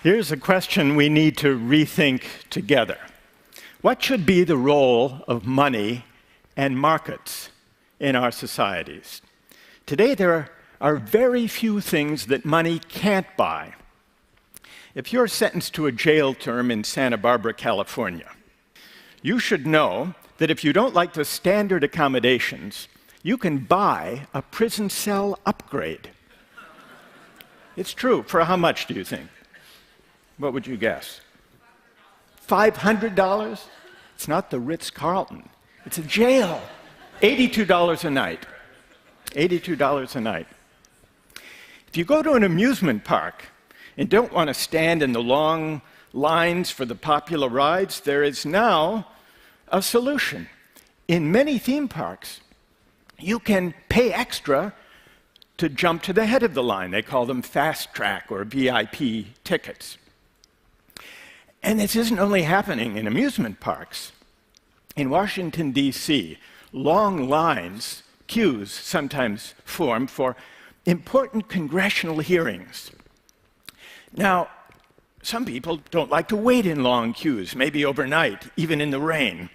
Here's a question we need to rethink together. What should be the role of money and markets in our societies? Today, there are very few things that money can't buy. If you're sentenced to a jail term in Santa Barbara, California, you should know that if you don't like the standard accommodations, you can buy a prison cell upgrade. It's true. For how much, do you think? What would you guess? $500? It's not the Ritz-Carlton. It's a jail. $82 a night. $82 a night. If you go to an amusement park and don't want to stand in the long lines for the popular rides, there is now a solution. In many theme parks, you can pay extra to jump to the head of the line. They call them fast track or VIP tickets. And this isn't only happening in amusement parks. In Washington, D.C., long lines, queues sometimes form for important congressional hearings. Now, some people don't like to wait in long queues, maybe overnight, even in the rain.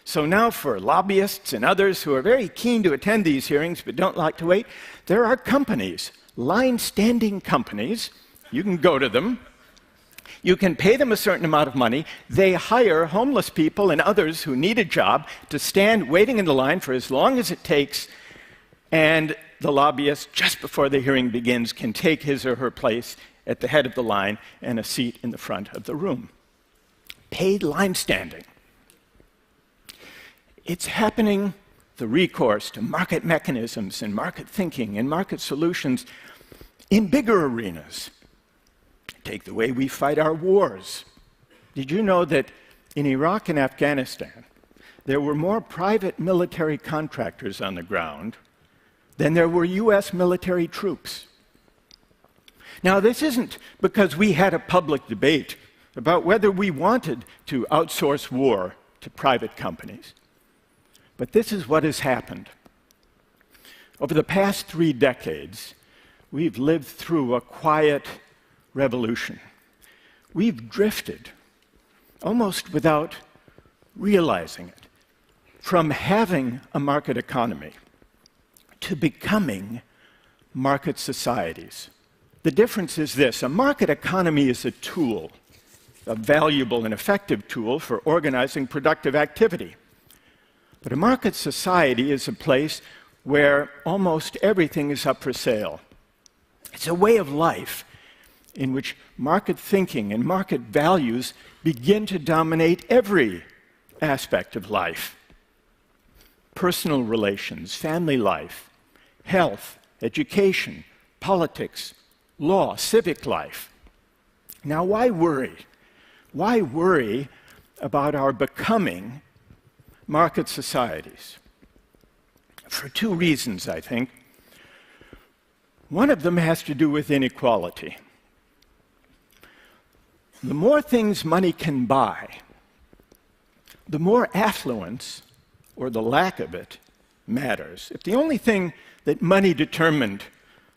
So now for lobbyists and others who are very keen to attend these hearings but don't like to wait, there are companies, line-standing companies. You can go to them. You can pay them a certain amount of money. They hire homeless people and others who need a job to stand waiting in the line for as long as it takes, and the lobbyist, just before the hearing begins, can take his or her place at the head of the line and a seat in the front of the room. Paid line standing. It's happening, the recourse to market mechanisms and market thinking and market solutions in bigger arenas. Take the way we fight our wars. Did you know that in Iraq and Afghanistan, there were more private military contractors on the ground than there were US military troops? Now, this isn't because we had a public debate about whether we wanted to outsource war to private companies. But this is what has happened. Over the past 3 decades, we've lived through a quiet revolution. We've drifted, almost without realizing it, from having a market economy to becoming market societies. The difference is this: a market economy is a tool, a valuable and effective tool for organizing productive activity. But a market society is a place where almost everything is up for sale. It's a way of life in which market thinking and market values begin to dominate every aspect of life. Personal relations, family life, health, education, politics, law, civic life. Now, why worry? Why worry about our becoming market societies? For 2 reasons, I think. One of them has to do with inequality. The more things money can buy, the more affluence, or the lack of it, matters. If the only thing that money determined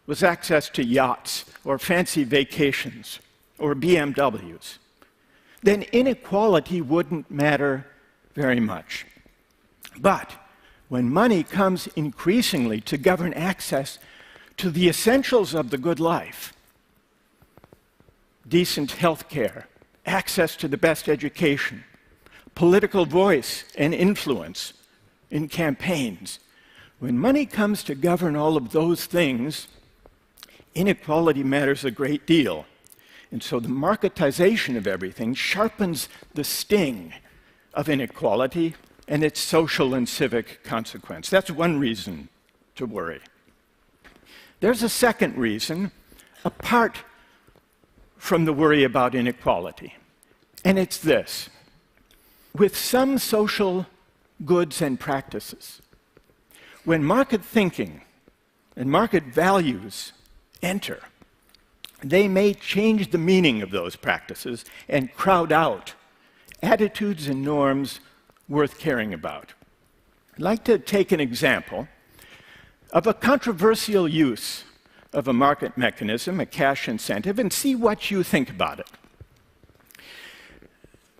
was access to yachts or fancy vacations or BMWs, then inequality wouldn't matter very much. But when money comes increasingly to govern access to the essentials of the good life, decent health care, access to the best education, political voice and influence in campaigns, when money comes to govern all of those things, inequality matters a great deal. And so the marketization of everything sharpens the sting of inequality and its social and civic consequence. That's one reason to worry. There's a second reason, apart from the worry about inequality, and it's this: with some social goods and practices, when market thinking and market values enter, they may change the meaning of those practices and crowd out attitudes and norms worth caring about. I'd like to take an example of a controversial use of a market mechanism, a cash incentive, and see what you think about it.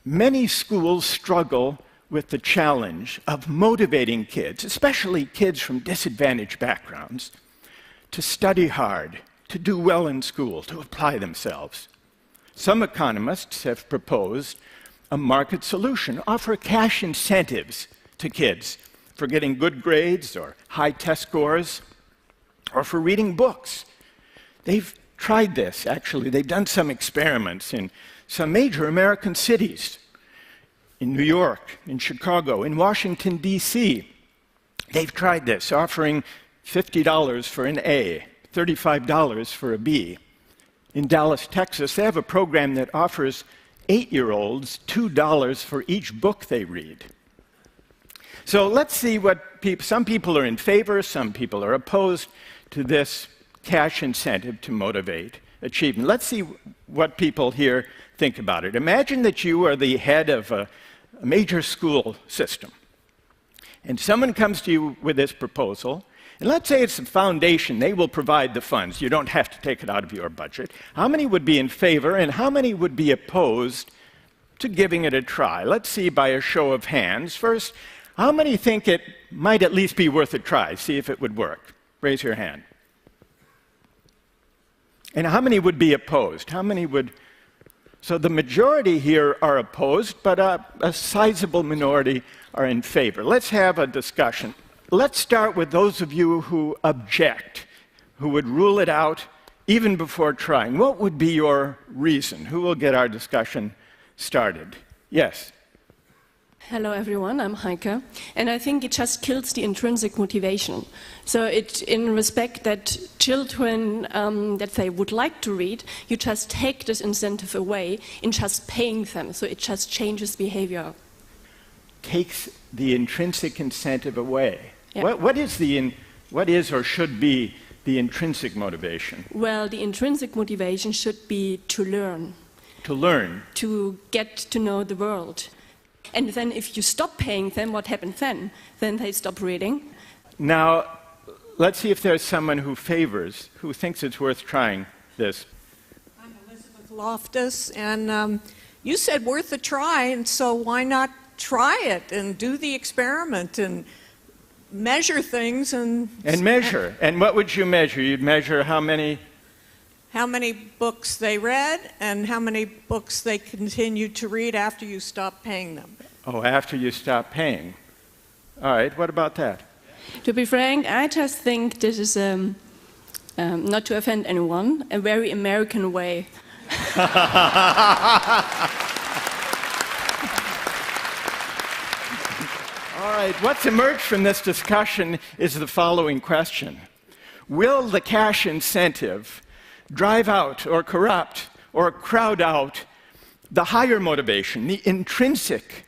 many schools struggle with the challenge of motivating kids, especially kids from disadvantaged backgrounds, to study hard, to do well in school, to apply themselves. Some economists have proposed a market solution, offer cash incentives to kids for getting good grades or high test scores, or for reading books. They've tried this, actually. They've done some experiments in some major American cities, in New York, in Chicago, in Washington, D.C. They've tried this, offering $50 for an A, $35 for a B. In Dallas, Texas, they have a program that offers 8-year-olds $2 for each book they read. So let's see what some people are in favor, some people are opposed to this cash incentive to motivate achievement. Let's see what people here think about it. Imagine that you are the head of a major school system, and someone comes to you with this proposal, and let's say it's a foundation. They will provide the funds. You don't have to take it out of your budget. How many would be in favor, and how many would be opposed to giving it a try? Let's see by a show of hands. First, how many think it might at least be worth a try? See if it would work. Raise your hand. And how many would be opposed? How many would... So the majority here are opposed, but a sizable minority are in favor. Let's have a discussion. Let's start with those of you who object, who would rule it out even before trying. What would be your reason? Who will get our discussion started? Yes. Hello everyone, I'm Heike, and I think it just kills the intrinsic motivation. So in respect that children that they would like to read, you just take this incentive away in just paying them, so it just changes behavior. Takes the intrinsic incentive away. Yeah. What is or should be the intrinsic motivation? Well, the intrinsic motivation should be to learn. To learn. To get to know the world. And then if you stop paying them, what happens then? Then they stop reading. Now, let's see if there's someone who thinks it's worth trying this. I'm Elizabeth Loftus, and you said worth a try, and so why not try it and do the experiment and measure things and measure. And what would you measure? You'd measure how many books they read and how many books they continued to read after you stopped paying them. Oh, after you stop paying. All right, what about that? To be frank, I just think this is, not to offend anyone, a very American way. All right, what's emerged from this discussion is the following question. Will the cash incentive drive out or corrupt or crowd out the higher motivation, the intrinsic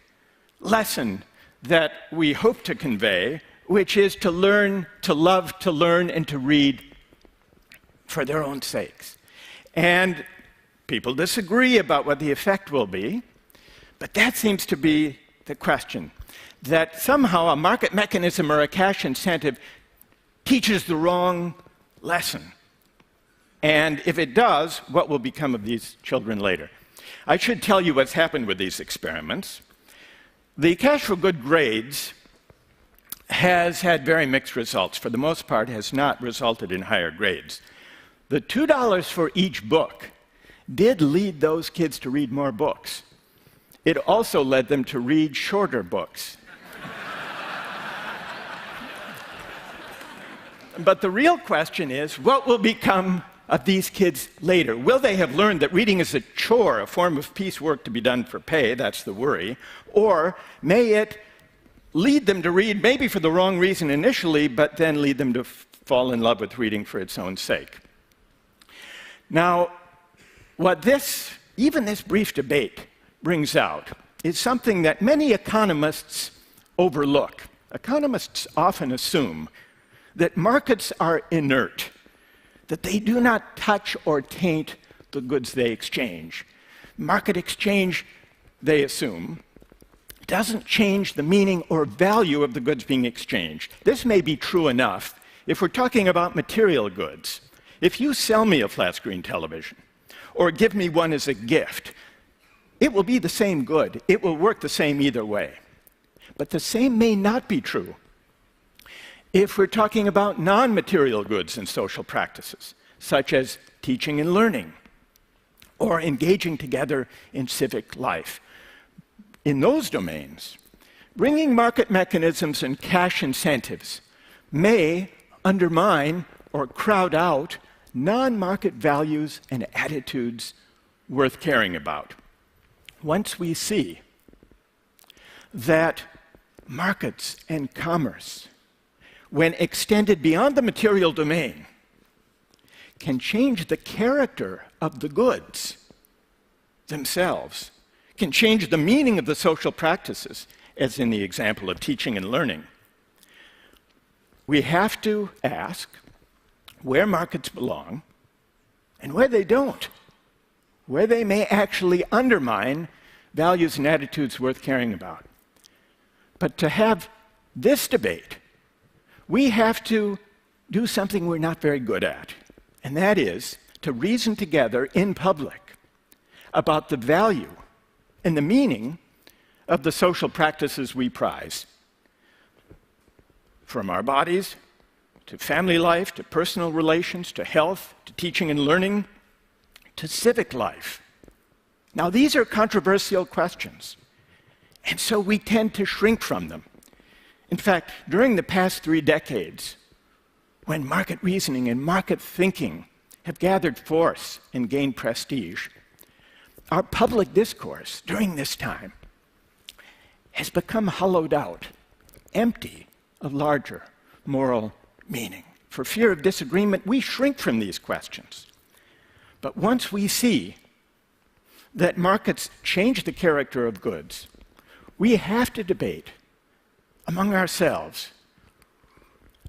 lesson that we hope to convey, which is to learn, to love, to learn, and to read for their own sakes? And people disagree about what the effect will be, but that seems to be the question, that somehow a market mechanism or a cash incentive teaches the wrong lesson. And if it does, what will become of these children later? I should tell you what's happened with these experiments. The Cash for Good Grades has had very mixed results. For the most part, has not resulted in higher grades. The $2 for each book did lead those kids to read more books. It also led them to read shorter books. But the real question is, what will become of these kids later? Will they have learned that reading is a chore, a form of piecework to be done for pay? That's the worry. Or may it lead them to read, maybe for the wrong reason initially, but then lead them to fall in love with reading for its own sake? Now, what even this brief debate brings out is something that many economists overlook. Economists often assume that markets are inert, that they do not touch or taint the goods they exchange. Market exchange, they assume, doesn't change the meaning or value of the goods being exchanged. This may be true enough if we're talking about material goods. If you sell me a flat-screen television or give me one as a gift, it will be the same good. It will work the same either way. But the same may not be true if we're talking about non-material goods and social practices, such as teaching and learning, or engaging together in civic life. In those domains, bringing market mechanisms and cash incentives may undermine or crowd out non-market values and attitudes worth caring about. Once we see that markets and commerce, when extended beyond the material domain, can change the character of the goods themselves, can change the meaning of the social practices, as in the example of teaching and learning, we have to ask where markets belong and where they don't, where they may actually undermine values and attitudes worth caring about. But to have this debate, we have to do something we're not very good at, and that is to reason together in public about the value and the meaning of the social practices we prize. From our bodies, to family life, to personal relations, to health, to teaching and learning, to civic life. Now, these are controversial questions, and so we tend to shrink from them. In fact, during the past 3 decades, when market reasoning and market thinking have gathered force and gained prestige, our public discourse during this time has become hollowed out, empty of larger moral meaning. For fear of disagreement, we shrink from these questions. But once we see that markets change the character of goods, we have to debate among ourselves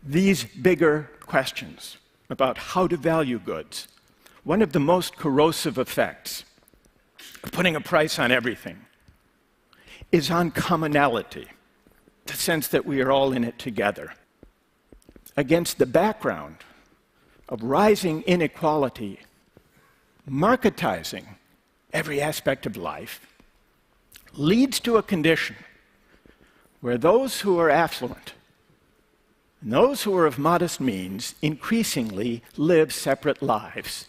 these bigger questions about how to value goods. One of the most corrosive effects of putting a price on everything is on commonality, the sense that we are all in it together. Against the background of rising inequality, marketizing every aspect of life leads to a condition where those who are affluent and those who are of modest means increasingly live separate lives.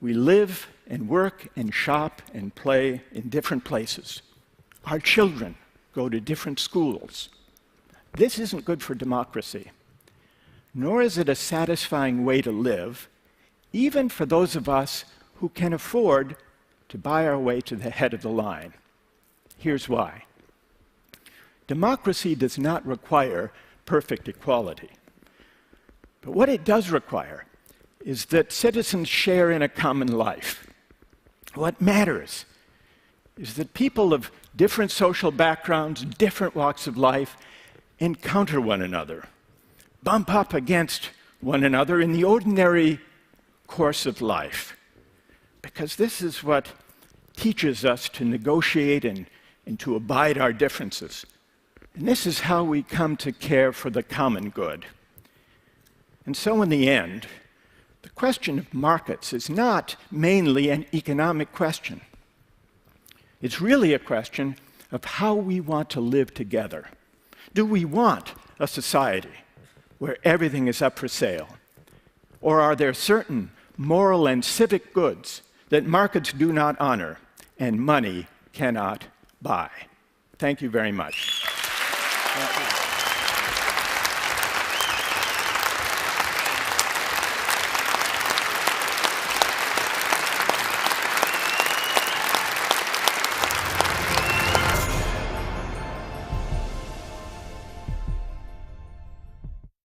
We live and work and shop and play in different places. Our children go to different schools. This isn't good for democracy, nor is it a satisfying way to live, even for those of us who can afford to buy our way to the head of the line. Here's why. Democracy does not require perfect equality. But what it does require is that citizens share in a common life. What matters is that people of different social backgrounds, different walks of life, encounter one another, bump up against one another in the ordinary course of life. Because this is what teaches us to negotiate and to abide our differences. And this is how we come to care for the common good. And so in the end, the question of markets is not mainly an economic question. It's really a question of how we want to live together. Do we want a society where everything is up for sale? Or are there certain moral and civic goods that markets do not honor and money cannot buy? Thank you very much. Thank you.